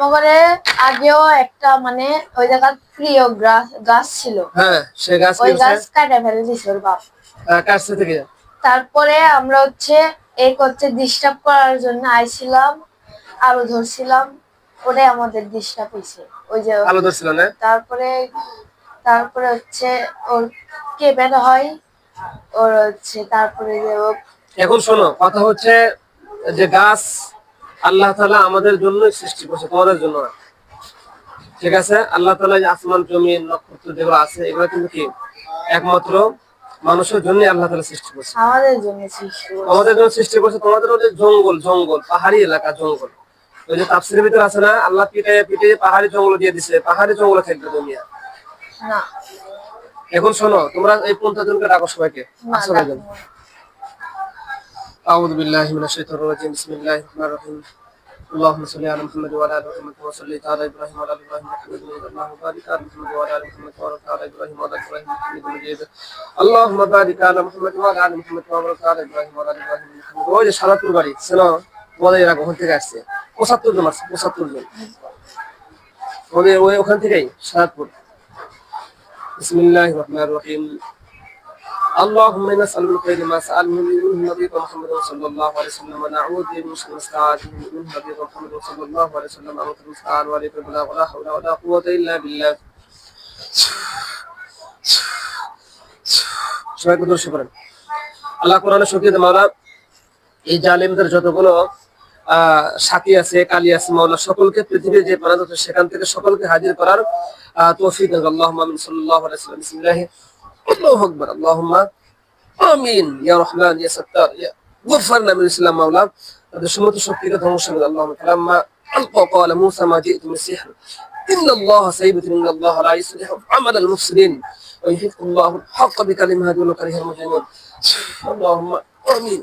আমারে আগেও একটা মানে ওই জায়গার প্রিয় গাছ ছিল। হ্যাঁ, সে গাছ ওই গাছ কাটা ফেলে দিছে ওর বাপ। কাটছে থেকে তারপরে আমরা ডিস্টার্ব করার জন্য আইছিলাম, আলু ধরছিলাম, ওটাই আমাদের ডিস্টার্ব হয়েছে। ওই যে আলু ধরছিল না। তারপরে তারপরে ওর কেবেন হয়, ওর তারপরে যে এখন শোনো, কথা হচ্ছে যে গাছ আল্লাহ তাআলা আমাদের জন্য সৃষ্টি করেছে, তোমাদের জন্য না। ঠিক আছে, আল্লাহ তাআলা যে আসমান জমিন নক্ষত্র যেগুলো আছে এগুলো কিন্তু কি একমাত্র মানুষের জন্য আল্লাহ তাআলা সৃষ্টি করেছে, আমাদের জন্য সৃষ্টি করেছে। আমাদের জন্য সৃষ্টি করেছে। তোমাদের ওই যে জঙ্গল জঙ্গল পাহাড়ি এলাকা জঙ্গল, ওই যে তাফসীরের ভিতরে আছে না, আল্লাহ পিটে পিটে পাহাড়ি জঙ্গল দিয়ে দিছে, পাহাড়ি জঙ্গলে থাকবে দুনিয়া না। এখন শোনো, তোমরা এই 50 জনকে ডাকো সবাইকে। আসলে আউযু বিল্লাহি মিনাশ শাইতানির রাজিম। বিসমিল্লাহির রহমানির রহিম। اللهم صل على محمد وعلى ال محمد كما صليت على ابراهيم وعلى ال ابراهيم انك حميد مجيد. اللهم بارك على محمد وعلى ال محمد كما باركت على ابراهيم وعلى ال ابراهيم انك حميد مجيد. اللهم بارك على محمد وعلى ال محمد كما باركت على ابراهيم وعلى ال ابراهيم انك حميد مجيد. ওই যে সারাতুর বাড়ি শোনো, বলে এরা কোথা থেকে আসছে? 75 জন আছে, 75 জন। ওই ওখান থেকেই সারাতুর। বিসমিল্লাহির রহমানির রহিম। اللهم إنا نسألك من خير ما سألنا منه نبيك محمد صلى الله عليه وسلم ونعوذ بك من شر ما استعاذ منه نبيك محمد صلى الله عليه وسلم أنت المستعان وعليك البلاغ ولا حول ولا قوة إلا بالله. সবাই কত শুকরান। আল্লাহ কোরআনে শুকিয়ে মাওলা এই জালিমদের যতগুলো সাথী আছে, কালী আছে, মাওলা সকলকে পৃথিবীর যে প্রান্ত আছে সেখান থেকে সকলকে হাজির করার তৌফিক দান। আল্লাহুম্মা আমিন। সাল্লাল্লাহু আলাইহি ওয়াসাল্লাম। বিসমিল্লাহ, আল্লাহু আকবার। আল্লাহুম্মা আমিন ইয়া রহমান ইয়া সাত্তার ইয়া গফরনা মিন ইসলাম। মাওলা তাদের সমস্ত শক্তিকে ধ্বংস করে দাও। আল্লাহুম্মা কালাম্মা আলকা ক্বালা মূসা মা জিতু মিন সিহর ইন্নাল্লাহা সাইয়্যিবুন ইন্নাল্লাহা লা ইসলিহু আমালাল মুফসিদিন ওয়া ইউহিকুল্লাহু আল-হাক্কা বিকালিমাতিহি ওয়া কারিহাল মুজরিমুন। আল্লাহুম্মা আমিন।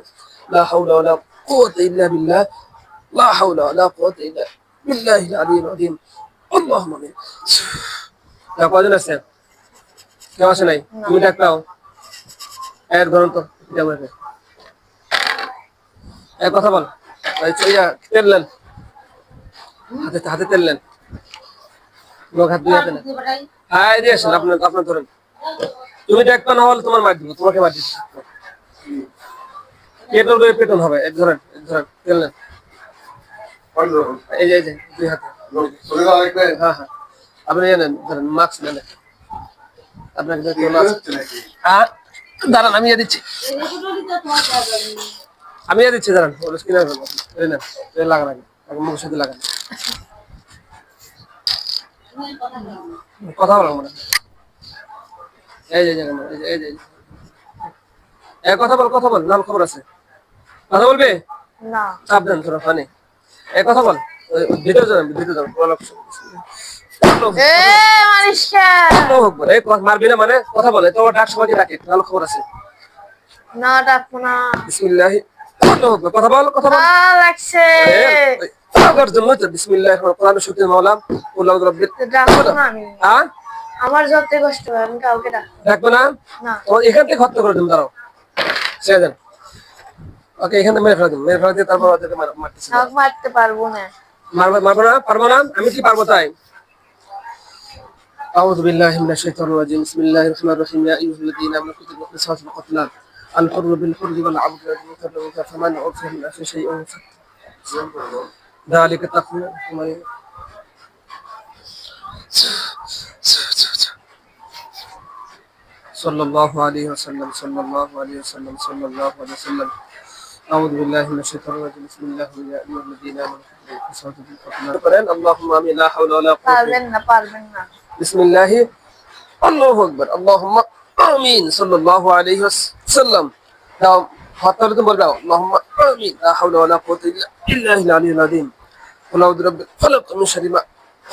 লা হাওলা ওয়া লা কুওয়াতা ইল্লা বিল্লাহ, লা হাওলা ওয়া লা কুওয়াতা ইল্লা বিল্লাহিল আলিয়্যিল আযীম। আল্লাহুম্মা আমিন। কয়জন আছে? কেউ আসে নাই? তুমি ডাকতাও এর ধরুন তো এক কথা বল। তেললেন হাতে হাতে তেললেন লোক হাত দুই হাতে না। হ্যাঁ দিয়ে আসেন, আপনার আপনার ধরেন। তুমি ডাকবা না হলে তোমার মার দিব, তোমাকে মার দিচ্ছি। পেটন করে পেটন হবে। এক ধরেন, এক ধরেন তেললেন। এই যে দুই হাতে। হ্যাঁ হ্যাঁ, আপনি জানেন ধরেন মাস্ক নেন আপনাকে। হ্যাঁ দাঁড়ান, আমি দিচ্ছি, আমি দিচ্ছি দাঁড়ান। লাগান আগে, মুখের সাথে লাগান। কথা বলো মানে এই যে কথা বল, কথা বল, নাম খবর আছে, কথা বলবে না চাপ দেন ধরো ফানি। এই কথা বল, ভিতরে যান, ভিতরে যান। মারবি না মানে কথা বলে তো ডাক সবাইকে ডাকে, ভালো খবর আছে না ডাকবো না। বিসমিল্লাহ, কথা বল, কথা বল লাগছে আগের জন্য তো বিসমিল্লাহ কোরআন শুনতে মাওলা আল্লাহু রাব্বিল। ডাকবো না আমি। হ্যাঁ আমার যতই কষ্ট হয় আমি কাউকে ডাকবো না। ও এখান থেকে হত্যা করে দিন, দাঁড়াও ছেড়ে দেন। ওকে, এখান থেকে মেরে ফেলে দিন, মেরে ফেলে দিয়ে তারপর ওদেরকে মারতেছি। মারতে পারবো না। মারবো না, পারবো না, আমি কি পারবো তাই। أعوذ بالله من الشيطان الرجيم. بسم الله الرحمن الرحيم. يا أيها الذين آمنوا كتبوا القصاص في القتلى الحر بالحر والعبد بالعبد فمن عرف من أخي شيء ذلك تقوى صلى الله عليه وسلم. صلى الله عليه وسلم. صلى الله عليه وسلم. أعوذ بالله من الشيطان الرجيم. بسم الله يا أيها الذين آمنوا كتبوا القصاص في القتلى. اللهم آمين. لا حول ولا قوة. পারবেন না। বিসমিল্লাহি, আল্লাহু আকবার। আল্লাহুম্মা আমিন। সাল্লাল্লাহু আলাইহি ওয়াসাল্লাম। দাও হাত তুলে তো বলবা আল্লাহুম্মা আমিন। লা হাওলা ওয়ালা কুওয়াতা ইল্লা বিল্লাহিল আলিয়্যিল আযীম। আউযু বিরাব্বিল ফালাক মিন শাররি মা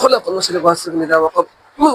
খালাক ওয়া মিন শাররি গাসিকিন ইযা ওয়াকাব